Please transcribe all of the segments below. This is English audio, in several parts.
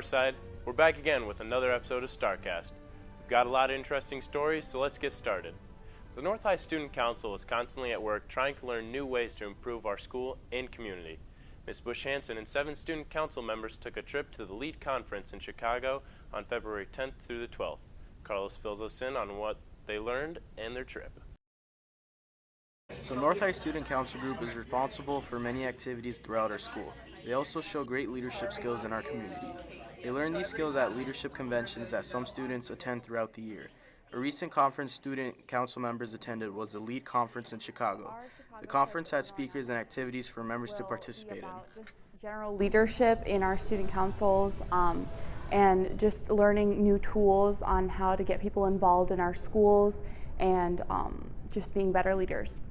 Northside. We're back again with another episode of StarCast. We've got a lot of interesting stories, so let's get started. The North High Student Council is constantly at work trying to learn new ways to improve our school and community. Ms. Bush Hanson and 7 student council members took a trip to the LEAD conference in Chicago on February 10th through the 12th. Carlos fills us in on what they learned and their trip. The North High Student Council Group is responsible for many activities throughout our school. They also show great leadership skills in our community. They learn these skills at leadership conventions that some students attend throughout the year. A recent conference student council members attended was the LEAD conference in Chicago. The conference had speakers and activities for members to participate in. General leadership in our student councils and just learning new tools on how to get people involved in our schools and just being better leaders.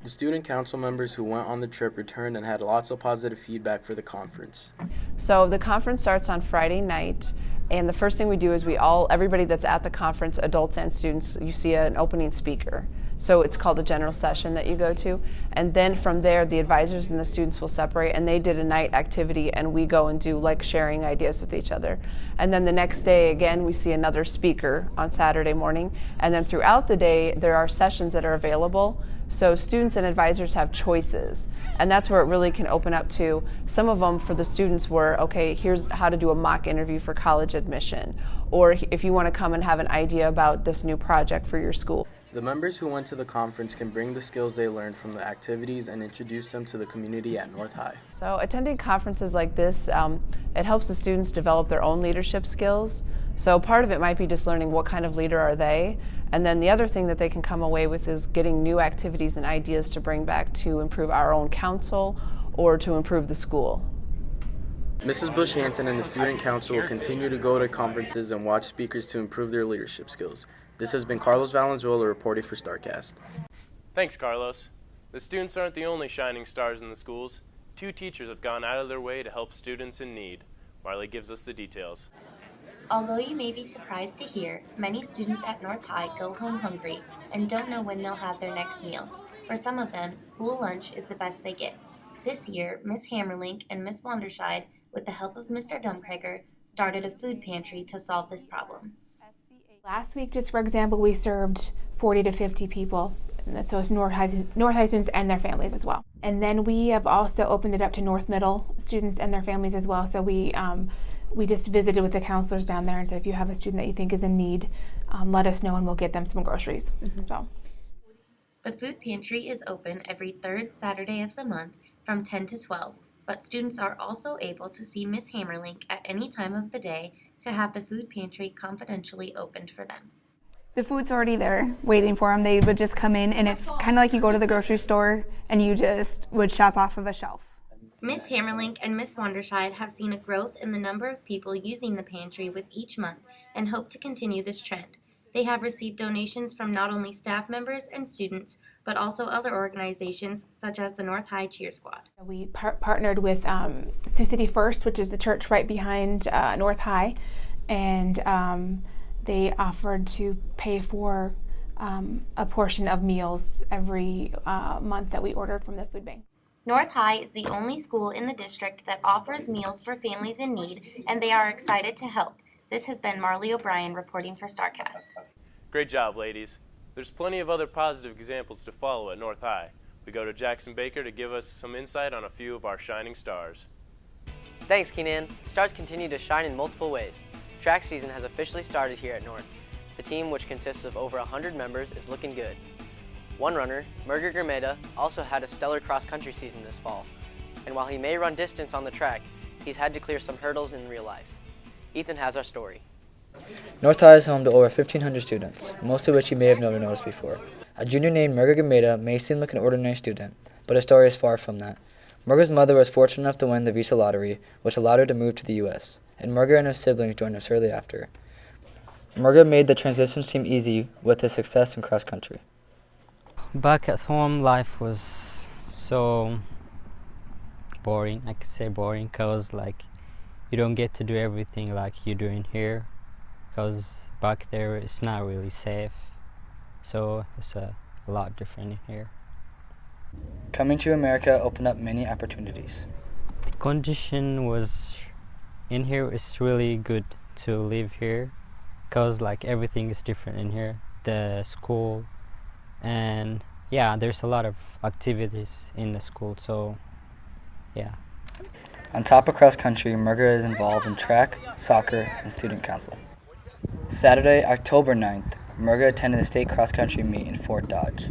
The student council members who went on the trip returned and had lots of positive feedback for the conference. So the conference starts on Friday night, and the first thing we do is everybody that's at the conference, adults and students, you see an opening speaker. So it's called a general session that you go to. And then from there, the advisors and the students will separate, and they did a night activity, and we go and do like sharing ideas with each other. And then the next day, again, we see another speaker on Saturday morning. And then throughout the day, there are sessions that are available. So students and advisors have choices. And that's where it really can open up to. Some of them for the students were, okay, here's how to do a mock interview for college admission. Or if you want to come and have an idea about this new project for your school. The members who went to the conference can bring the skills they learned from the activities and introduce them to the community at North High. So attending conferences like this, it helps the students develop their own leadership skills. So part of it might be just learning what kind of leader are they, and then the other thing that they can come away with is getting new activities and ideas to bring back to improve our own council or to improve the school. Mrs. Bush Hanson and the student council will continue to go to conferences and watch speakers to improve their leadership skills. This has been Carlos Valenzuela reporting for StarCast. Thanks, Carlos. The students aren't the only shining stars in the schools. 2 teachers have gone out of their way to help students in need. Marley gives us the details. Although you may be surprised to hear, many students at North High go home hungry and don't know when they'll have their next meal. For some of them, school lunch is the best they get. This year, Miss Hammerlink and Miss Wanderscheid, with the help of Mr. Dumprager, started a food pantry to solve this problem. Last week, just for example, we served 40 to 50 people. And so it's North High students and their families as well. And then we have also opened it up to North Middle students and their families as well. So we just visited with the counselors down there and said, if you have a student that you think is in need, let us know and we'll get them some groceries. So. The food pantry is open every 3rd Saturday of the month from 10 to 12, but students are also able to see Miss Hammerlink at any time of the day to have the food pantry confidentially opened for them. The food's already there waiting for them. They would just come in, and it's kind of like you go to the grocery store and you just would shop off of a shelf. Miss Hammerlink and Miss Wanderscheid have seen a growth in the number of people using the pantry with each month and hope to continue this trend. They have received donations from not only staff members and students, but also other organizations such as the North High Cheer Squad. We partnered with Sioux City First, which is the church right behind North High, and they offered to pay for a portion of meals every month that we ordered from the food bank. North High is the only school in the district that offers meals for families in need, and they are excited to help. This has been Marley O'Brien reporting for StarCast. Great job, ladies. There's plenty of other positive examples to follow at North High. We go to Jackson Baker to give us some insight on a few of our shining stars. Thanks, Keenan. Stars continue to shine in multiple ways. Track season has officially started here at North. The team, which consists of over 100 members, is looking good. One runner, Merger Grameda, also had a stellar cross-country season this fall. And while he may run distance on the track, he's had to clear some hurdles in real life. Ethan has our story. North High is home to over 1,500 students, most of which you may have never noticed before. A junior named Merger Grameda may seem like an ordinary student, but his story is far from that. Merger's mother was fortunate enough to win the visa lottery, which allowed her to move to the U.S., and Merger and his siblings joined her shortly after. Merger made the transition seem easy with his success in cross country. Back at home, life was so boring. I could say boring because you don't get to do everything like you're doing here, because back there it's not really safe. So it's a lot different here. Coming to America opened up many opportunities. The condition was in here it's really good to live here because like everything is different in here, the school, and yeah, there's a lot of activities in the school, so yeah. On top of cross country, Murga is involved in track, soccer, and student council. Saturday, October 9th, Murga attended the state cross country meet in Fort Dodge.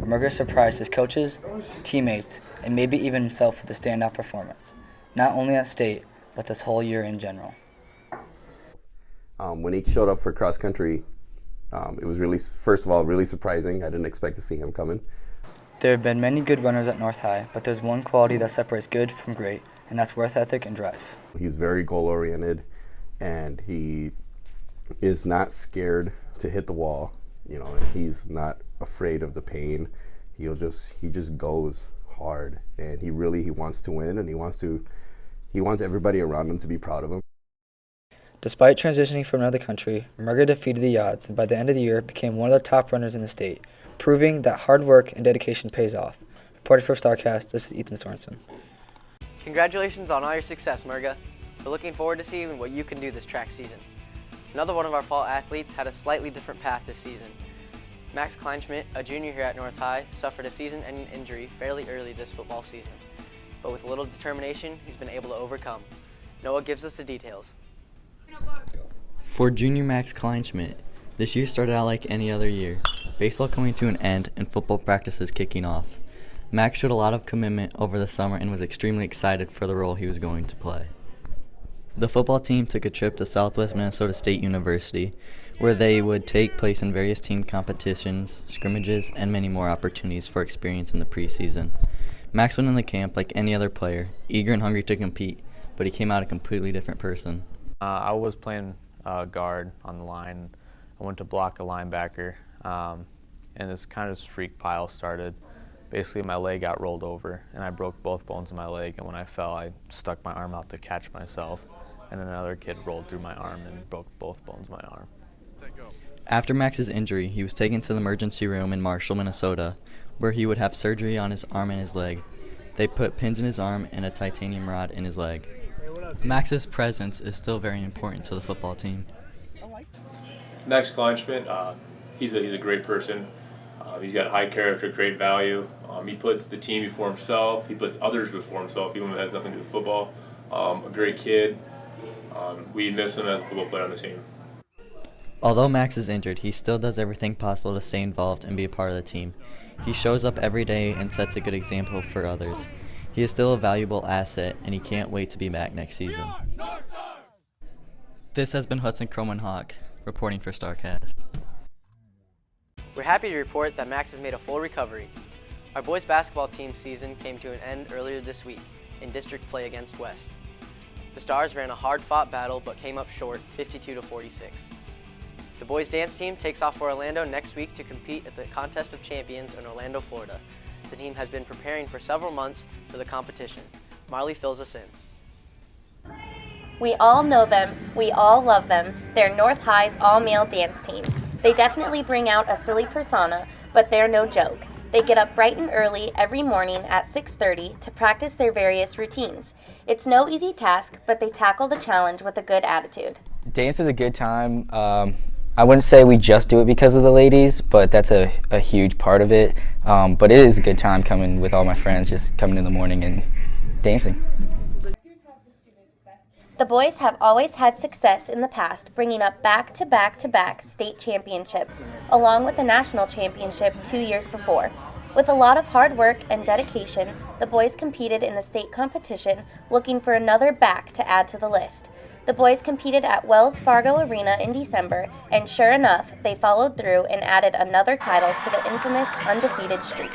Murga surprised his coaches, teammates, and maybe even himself with a standout performance, not only at state, but this whole year in general. When he showed up for cross country, it was really, first of all, really surprising. I didn't expect to see him coming. There have been many good runners at North High, but there's one quality that separates good from great, and that's work ethic and drive. He's very goal-oriented, and he is not scared to hit the wall, you know, and he's not afraid of the pain. He just goes hard, and he wants to win, and he wants everybody around him to be proud of him. Despite transitioning from another country, Murga defeated the odds and by the end of the year became one of the top runners in the state, proving that hard work and dedication pays off. Reporting for StarCast, this is Ethan Sorensen. Congratulations on all your success, Murga. We're looking forward to seeing what you can do this track season. Another one of our fall athletes had a slightly different path this season. Max Kleinschmidt, a junior here at North High, suffered a season-ending injury fairly early this football season. But with a little determination, he's been able to overcome. Noah gives us the details. For junior Max Kleinschmidt, this year started out like any other year. Baseball coming to an end and football practices kicking off. Max showed a lot of commitment over the summer and was extremely excited for the role he was going to play. The football team took a trip to Southwest Minnesota State University, where they would take place in various team competitions, scrimmages, and many more opportunities for experience in the preseason. Max went in the camp like any other player, eager and hungry to compete, but he came out a completely different person. I was playing guard on the line. I went to block a linebacker, and this kind of freak pile started. Basically, my leg got rolled over, and I broke both bones in my leg, and when I fell, I stuck my arm out to catch myself, and another kid rolled through my arm and broke both bones of my arm. After Max's injury, he was taken to the emergency room in Marshall, Minnesota, where he would have surgery on his arm and his leg. They put pins in his arm and a titanium rod in his leg. Max's presence is still very important to the football team. Max Kleinschmidt, he's a great person. He's got high character, great value. He puts the team before himself. He puts others before himself, even when it has nothing to do with football. A great kid. We miss him as a football player on the team. Although Max is injured, he still does everything possible to stay involved and be a part of the team. He shows up every day and sets a good example for others. He is still a valuable asset, and he can't wait to be back next season. This has been Hudson Croman-Hawk, reporting for StarCast. We're happy to report that Max has made a full recovery. Our boys basketball team season came to an end earlier this week in district play against West. The Stars ran a hard-fought battle but came up short 52-46. The boys dance team takes off for Orlando next week to compete at the Contest of Champions in Orlando, Florida. The team has been preparing for several months for the competition. Marley fills us in. We all know them, we all love them. They're North High's all-male dance team. They definitely bring out a silly persona, but they're no joke. They get up bright and early every morning at 6:30 to practice their various routines. It's no easy task, but they tackle the challenge with a good attitude. Dance is a good time. I wouldn't say we just do it because of the ladies, but that's a huge part of it. But it is a good time coming with all my friends, just coming in the morning and dancing. The boys have always had success in the past, bringing up back-to-back-to-back state championships, along with a national championship 2 years before. With a lot of hard work and dedication, the boys competed in the state competition, looking for another back to add to the list. The boys competed at Wells Fargo Arena in December, and sure enough, they followed through and added another title to the infamous undefeated streak.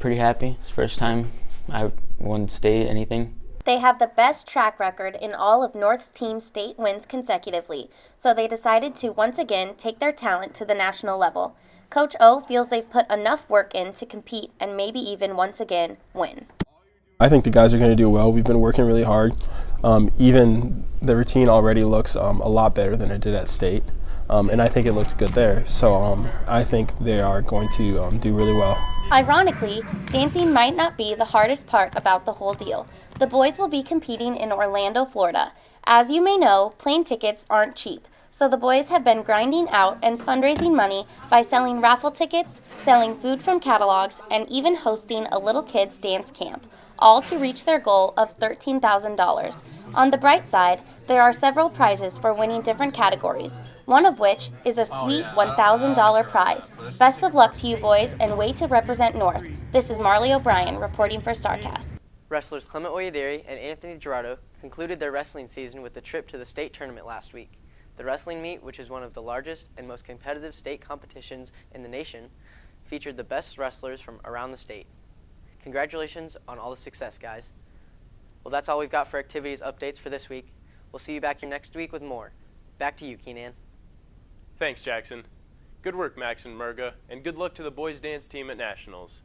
Pretty happy. It's the first time I won state anything. They have the best track record in all of North's team state wins consecutively, so they decided to once again take their talent to the national level. Coach O feels they've put enough work in to compete and maybe even once again win. I think the guys are going to do well. We've been working really hard. Even the routine already looks a lot better than it did at state, and I think it looks good there. So I think they are going to do really well. Ironically, dancing might not be the hardest part about the whole deal. The boys will be competing in Orlando, Florida. As you may know, plane tickets aren't cheap, so the boys have been grinding out and fundraising money by selling raffle tickets, selling food from catalogs, and even hosting a little kids' dance camp, all to reach their goal of $13,000. On the bright side, there are several prizes for winning different categories, one of which is a sweet $1,000 prize. Best of luck to you boys, and way to represent North. This is Marley O'Brien reporting for StarCast. Wrestlers Clement Oyederi and Anthony Gerardo concluded their wrestling season with a trip to the state tournament last week. The wrestling meet, which is one of the largest and most competitive state competitions in the nation, featured the best wrestlers from around the state. Congratulations on all the success, guys. Well, that's all we've got for activities updates for this week. We'll see you back here next week with more. Back to you, Keenan. Thanks, Jackson. Good work, Max and Murga, and good luck to the boys' dance team at Nationals.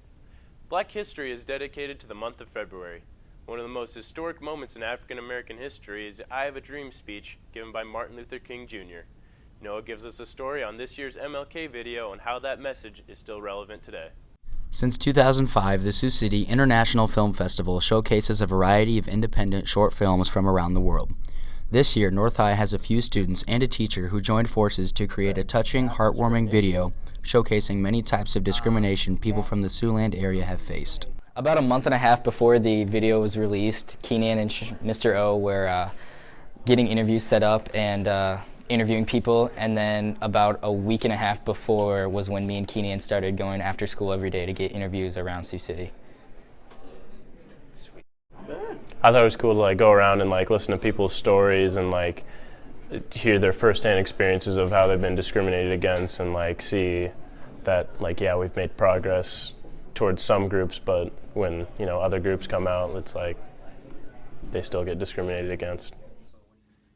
Black History is dedicated to the month of February. One of the most historic moments in African American history is the I Have a Dream speech given by Martin Luther King Jr. Noah gives us a story on this year's MLK video and how that message is still relevant today. Since 2005, the Sioux City International Film Festival showcases a variety of independent short films from around the world. This year, North High has a few students and a teacher who joined forces to create a touching, heartwarming video showcasing many types of discrimination people from the Siouxland area have faced. About a month and a half before the video was released, Keenan and Mr. O were getting interviews set up and interviewing people, and then about a week and a half before was when me and Keenan started going after school every day to get interviews around Sioux City. I thought it was cool to go around and listen to people's stories and hear their firsthand experiences of how they've been discriminated against and see that yeah, we've made progress towards some groups, but when other groups come out, it's they still get discriminated against.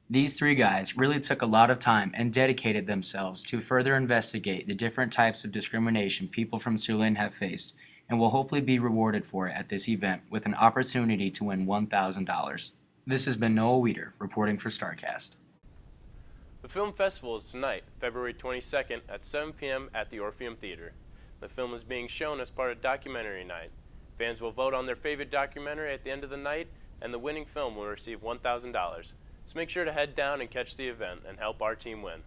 These three guys really took a lot of time and dedicated themselves to further investigate the different types of discrimination people from Siouxland have faced, and will hopefully be rewarded for it at this event with an opportunity to win $1,000. This has been Noah Weeder reporting for StarCast. The film festival is tonight, February 22nd at 7 p.m. at the Orpheum Theater. The film is being shown as part of documentary night. Fans will vote on their favorite documentary at the end of the night, and the winning film will receive $1,000. So make sure to head down and catch the event and help our team win.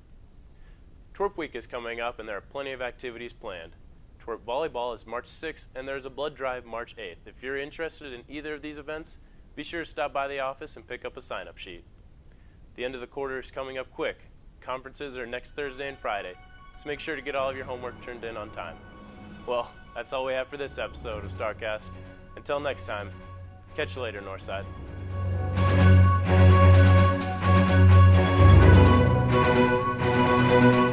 Twerp Week is coming up, and there are plenty of activities planned. Twerp Volleyball is March 6th, and there's a blood drive March 8th. If you're interested in either of these events, be sure to stop by the office and pick up a sign-up sheet. The end of the quarter is coming up quick. Conferences are next Thursday and Friday, so make sure to get all of your homework turned in on time. Well, that's all we have for this episode of StarCast. Until next time, catch you later, Northside. Thank you.